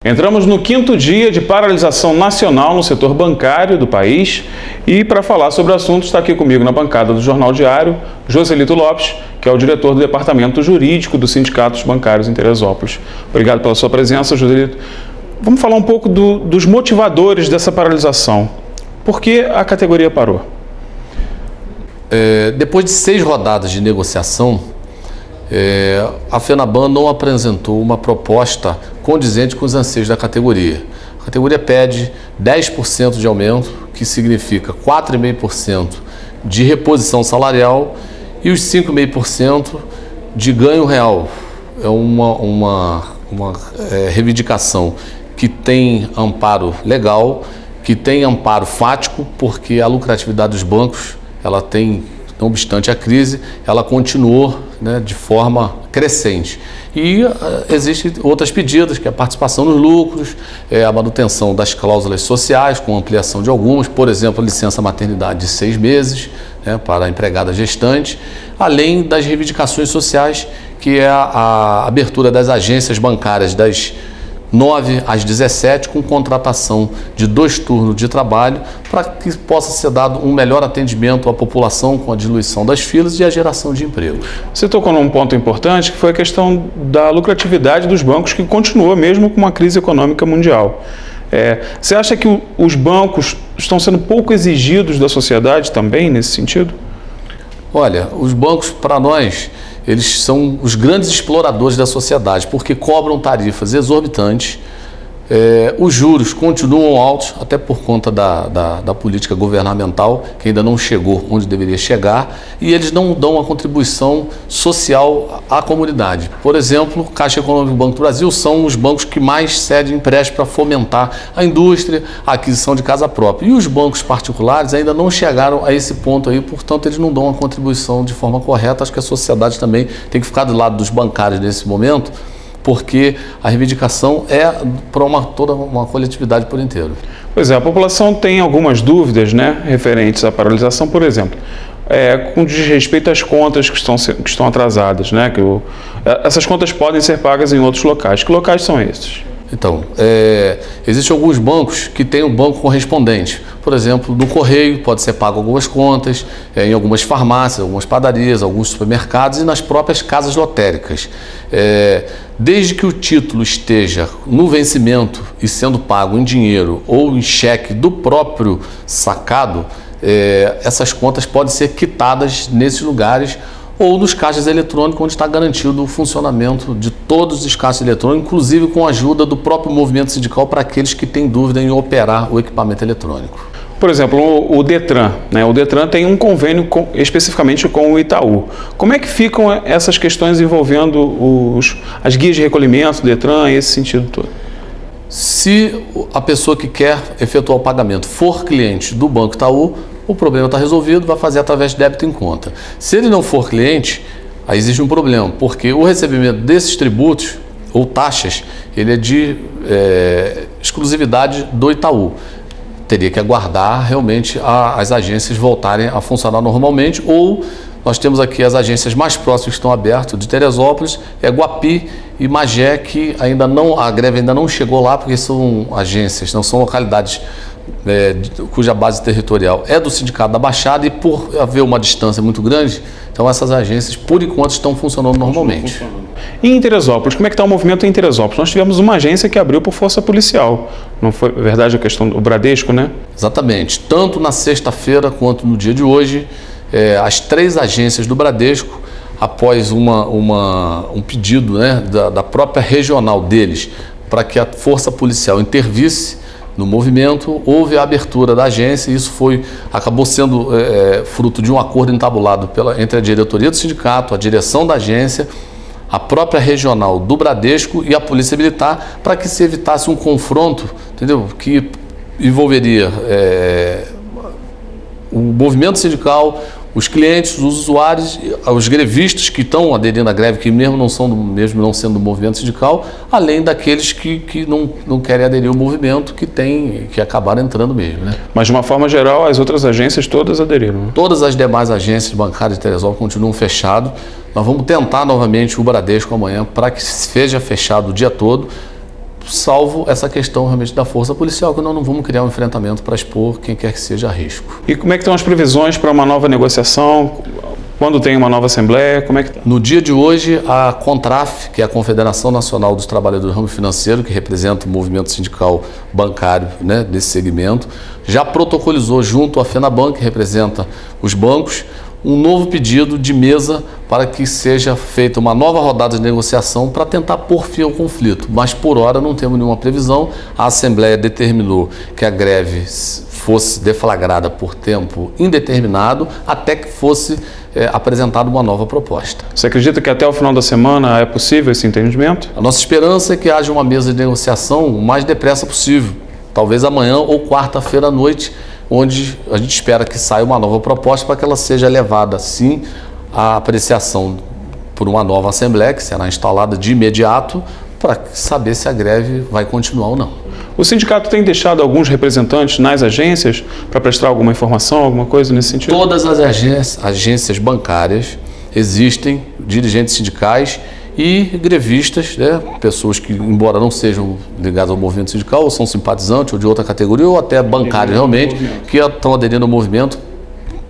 Entramos no 5º dia de paralisação nacional no setor bancário do país e para falar sobre o assunto está aqui comigo na bancada do Jornal Diário, Joselito Lopes, que é o diretor do Departamento Jurídico dos Sindicatos Bancários em Teresópolis. Obrigado pela sua presença, Joselito. Vamos falar um pouco dos motivadores dessa paralisação. Por que a categoria parou? Depois de 6 rodadas de negociação, a FENABAN não apresentou uma proposta condizente com os anseios da categoria. A categoria pede 10% de aumento, que significa 4,5% de reposição salarial e os 5,5% de ganho real. É uma reivindicação que tem amparo legal, que tem amparo fático, porque a lucratividade dos bancos, ela tem, não obstante a crise, ela continuou, né, de forma crescente. E existem outras pedidas, que é a participação nos lucros, a manutenção das cláusulas sociais, com ampliação de algumas, por exemplo, a licença maternidade de 6 meses, né, para a empregada gestante, além das reivindicações sociais, que é a abertura das agências bancárias das 9 às 17, com contratação de 2 turnos de trabalho, para que possa ser dado um melhor atendimento à população com a diluição das filas e a geração de emprego. Você tocou num ponto importante, que foi a questão da lucratividade dos bancos, que continua mesmo com uma crise econômica mundial. Você acha que os bancos estão sendo pouco exigidos da sociedade também nesse sentido? Olha, os bancos, para nós, eles são os grandes exploradores da sociedade, porque cobram tarifas exorbitantes, os juros continuam altos, até por conta da política governamental, que ainda não chegou onde deveria chegar, e eles não dão uma contribuição social à comunidade. Por exemplo, Caixa Econômica e Banco do Brasil são os bancos que mais cedem empréstimo para fomentar a indústria, a aquisição de casa própria. E os bancos particulares ainda não chegaram a esse ponto aí, portanto, eles não dão uma contribuição de forma correta. Acho que a sociedade também tem que ficar do lado dos bancários nesse momento, porque a reivindicação é para toda uma coletividade por inteiro. Pois é, a população tem algumas dúvidas, né, referentes à paralisação, por exemplo, com desrespeito às contas que estão atrasadas, né, essas contas podem ser pagas em outros locais. Que locais são esses? Então, existem alguns bancos que têm um banco correspondente. Por exemplo, no Correio pode ser pago algumas contas, em algumas farmácias, algumas padarias, alguns supermercados e nas próprias casas lotéricas. Desde que o título esteja no vencimento e sendo pago em dinheiro ou em cheque do próprio sacado, essas contas podem ser quitadas nesses lugares ou nos caixas eletrônicos, onde está garantido o funcionamento de todos os caixas eletrônicos, inclusive com a ajuda do próprio movimento sindical para aqueles que têm dúvida em operar o equipamento eletrônico. Por exemplo, o Detran, né? O Detran tem um convênio especificamente com o Itaú. Como é que ficam essas questões envolvendo as guias de recolhimento do Detran, esse sentido todo? Se a pessoa que quer efetuar o pagamento for cliente do Banco Itaú, o problema está resolvido, vai fazer através de débito em conta. Se ele não for cliente, aí existe um problema, porque o recebimento desses tributos ou taxas, ele é de exclusividade do Itaú. Teria que aguardar realmente as agências voltarem a funcionar normalmente, ou nós temos aqui as agências mais próximas que estão abertas de Teresópolis, Guapi e Magé, que a greve ainda não chegou lá, porque são agências, não são localidades cuja base territorial é do Sindicato da Baixada, e por haver uma distância muito grande, então essas agências, por enquanto, estão funcionando normalmente. E em Teresópolis, como é que está o movimento em Teresópolis? Nós tivemos uma agência que abriu por força policial, não foi verdade a questão do Bradesco, né? Exatamente, tanto na sexta-feira quanto no dia de hoje, as 3 agências do Bradesco, após um pedido, né, da própria regional deles, para que a força policial intervisse no movimento, houve a abertura da agência, e isso acabou sendo fruto de um acordo entabulado entre a diretoria do sindicato, a direção da agência, a própria regional do Bradesco e a Polícia Militar, para que se evitasse um confronto, entendeu? Que envolveria o movimento sindical, os clientes, os usuários, os grevistas que estão aderindo à greve, que mesmo não sendo do movimento sindical, além daqueles que não querem aderir ao movimento, que acabaram entrando mesmo, né? Mas, de uma forma geral, as outras agências todas aderiram, né? Todas as demais agências bancárias de Teresópolis continuam fechadas. Nós vamos tentar novamente o Bradesco amanhã para que seja fechado o dia todo. salvo essa questão realmente da força policial, que nós não vamos criar um enfrentamento para expor quem quer que seja a risco. E como é que estão as previsões para uma nova negociação? Quando tem uma nova Assembleia, como é que está? No dia de hoje, a CONTRAF, que é a Confederação Nacional dos Trabalhadores do Ramo Financeiro, que representa o movimento sindical bancário, né, desse segmento, já protocolizou junto à FENABAN, que representa os bancos, um novo pedido de mesa para que seja feita uma nova rodada de negociação para tentar pôr fim ao conflito. Mas, por hora, não temos nenhuma previsão. A Assembleia determinou que a greve fosse deflagrada por tempo indeterminado até que fosse apresentada uma nova proposta. Você acredita que até o final da semana é possível esse entendimento? A nossa esperança é que haja uma mesa de negociação o mais depressa possível, talvez amanhã ou quarta-feira à noite, onde a gente espera que saia uma nova proposta para que ela seja levada, sim, à apreciação por uma nova Assembleia, que será instalada de imediato, para saber se a greve vai continuar ou não. O sindicato tem deixado alguns representantes nas agências para prestar alguma informação, alguma coisa nesse sentido? Todas as agências bancárias existem dirigentes sindicais e grevistas, né, pessoas que, embora não sejam ligadas ao movimento sindical, ou são simpatizantes ou de outra categoria, ou até bancários realmente, que estão aderindo ao movimento,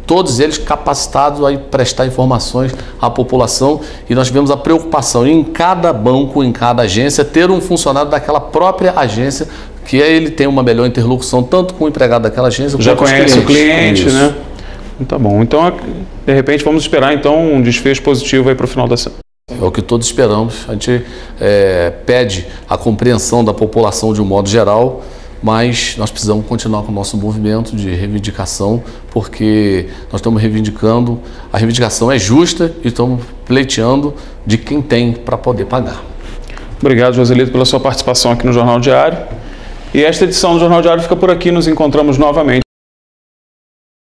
todos eles capacitados a prestar informações à população, e nós tivemos a preocupação em cada banco, em cada agência, ter um funcionário daquela própria agência, que ele tem uma melhor interlocução tanto com o empregado daquela agência quanto já com os conhece clientes. o cliente, né? Tá bom. Então, de repente, vamos esperar então um desfecho positivo aí para o final da semana. É o que todos esperamos. A gente pede a compreensão da população de um modo geral, mas nós precisamos continuar com o nosso movimento de reivindicação, porque nós estamos reivindicando, a reivindicação é justa e estamos pleiteando de quem tem para poder pagar. Obrigado, Joselito, pela sua participação aqui no Jornal Diário. E esta edição do Jornal Diário fica por aqui, nos encontramos novamente.